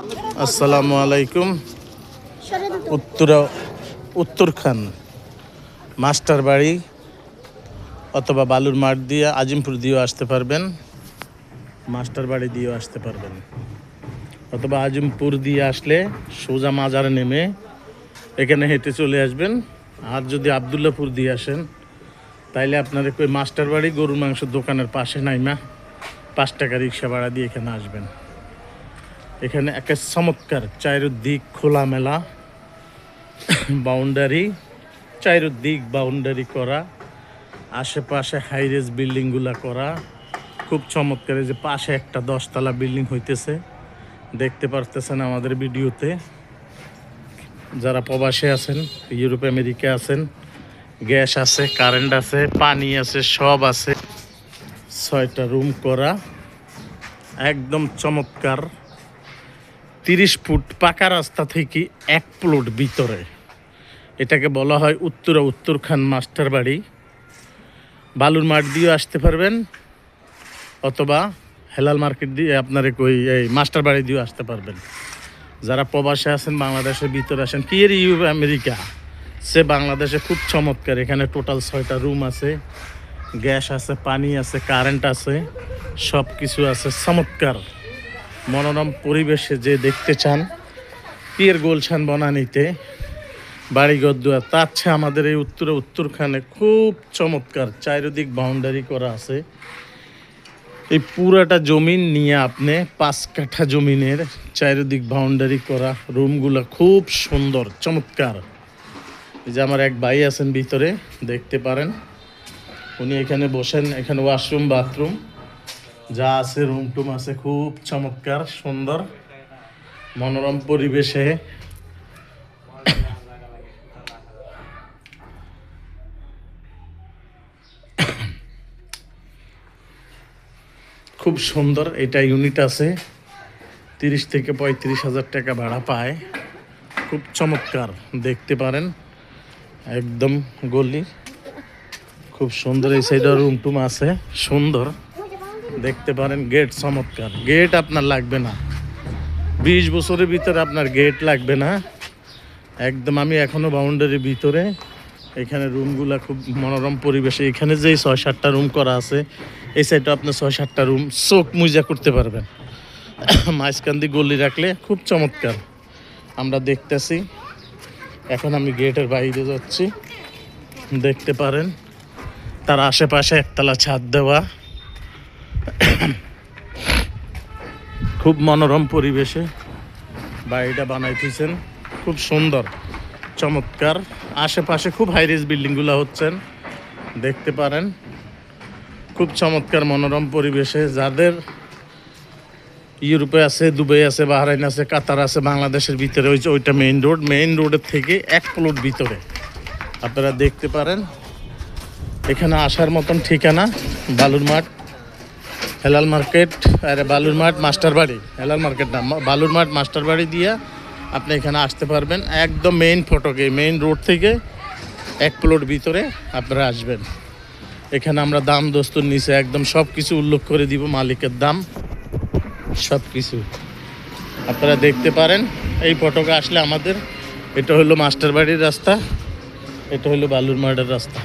আসসালামু আলাইকুম। উত্তরখান মাস্টার বাড়ি অথবা বালুর মাঠ দিয়ে আজিমপুর দিয়েও আসতে পারবেন, মাস্টার বাড়ি দিয়েও আসতে পারবেন, অথবা আজিমপুর দিয়ে আসলে সোজা মাজারে নেমে এখানে হেঁটে চলে আসবেন। আর যদি আবদুল্লাপুর দিয়ে আসেন তাইলে আপনার ওই মাস্টার বাড়ি গরুর মাংসের দোকানের পাশে নাইমা 5 টাকা রিক্সা ভাড়া দিয়ে এখানে আসবেন। এখানে একটা চমৎকার চারিদিক খোলামেলা বাউন্ডারি, চারিদিক বাউন্ডারি করা, আশেপাশে হাইরেজ বিল্ডিংগুলা করা, খুব চমৎকার। এই যে পাশে একটা 10 তলা বিল্ডিং হইতেছে, দেখতে পারতেছেন আমাদের ভিডিওতে। যারা প্রবাসে আছেন, ইউরোপ আমেরিকা আছেন, গ্যাস আছে, কারেন্ট আছে, পানি আছে, সব আছে। 6টা রুম করা, একদম চমৎকার। 30 ফুট পাকা রাস্তা থেকে 1 প্লট ভিতরে। এটাকে বলা হয় উত্তরখান মাস্টার বাড়ি। বালুর মাঠ দিয়েও আসতে পারবেন অথবা হেলাল মার্কেট দিয়ে আপনার এই মাস্টার বাড়ি দিয়েও আসতে পারবেন। যারা প্রবাসে আছেন, বাংলাদেশের ভিতরে আসেন, কি এর ইউরোপ আমেরিকা সে বাংলাদেশে খুব চমৎকার। এখানে টোটাল 6টা রুম আছে, গ্যাস আছে, পানি আছে, কারেন্ট আছে, সব কিছু আছে। চমৎকার মনোরম পরিবেশে যে দেখতে চান পিয়ের গোলশান বনানীতে বাড়িঘর দুয়ার, তার চেয়ে আমাদের এই উত্তরখানে খুব চমৎকার চারিদিক বাউন্ডারি করা আছে। এই পুরাটা জমিন নিয়ে আপনি 5 কাঠা জমিনের চারিদিক বাউন্ডারি করা, রুমগুলো খুব সুন্দর চমৎকার। এই যে আমার এক ভাই আছেন ভিতরে, দেখতে পারেন, উনি এখানে বসেন। এখানে ওয়াশরুম, বাথরুম যা আছে, রুম টুম আছে, খুব চমৎকার সুন্দর মনোরম পরিবেশে। খুব সুন্দর এটা ইউনিট আছে, 30 থেকে 35 হাজার টাকা ভাড়া পায়। খুব চমৎকার, দেখতে পারেন, একদম গলি, খুব সুন্দর। এই সাইডে রুম টুম আছে, সুন্দর দেখতে পারেন। গেট চমৎকার, গেট আপনার লাগবে না, 20 বছরের ভিতরে আপনার গেট লাগবে না একদম। আমি এখনো বাউন্ডারির ভিতরে। এখানে রুমগুলা খুব মনোরম পরিবেশে। এখানে যে 6-7টা রুম করা আছে, এই সাইডে আপনার 6-7টা রুম চোখ মুজা করতে পারবেন। মাঝখান দিয়ে গলি রাখলে খুব চমৎকার। আমরা দেখতেছি, এখন আমি গেটের বাইরে যাচ্ছি, দেখতে পারেন। তার আশেপাশে একতলা ছাদ দেওয়া, খুব মনোরম পরিবেশে বাড়িটা বানাইতেছেন, খুব সুন্দর চমৎকার। আশেপাশে খুব হাইরেজ বিল্ডিংগুলো হচ্ছেন, দেখতে পারেন, খুব চমৎকার মনোরম পরিবেশে। যাদের ইউরোপে আছে, দুবাই আছে, বাহরাইন আছে, কাতার আছে, বাংলাদেশের ভিতরে ওইটা মেইন রোডের থেকে 1 প্লট ভিতরে আপনারা দেখতে পারেন। এখানে আসার মতন ঠিকানা বালুর মাঠ, হেলাল মার্কেট, আরে বালুর মাঠ মাস্টার বাড়ি, হেলাল মার্কেট না, বালুর মাঠ মাস্টার বাড়ি দিয়ে আপনি এখানে আসতে পারবেন। একদম মেইন ফটকে, মেইন রোড থেকে 1 প্লট ভিতরে আপনারা আসবেন। এখানে আমরা দাম দস্তুর নিচে একদম সব কিছু উল্লেখ করে দিব, মালিকের দাম সব কিছু আপনারা দেখতে পারেন। এই ফটকে আসলে আমাদের, এটা হলো মাস্টার বাড়ির রাস্তা, এটা হলো বালুর মাঠের রাস্তা।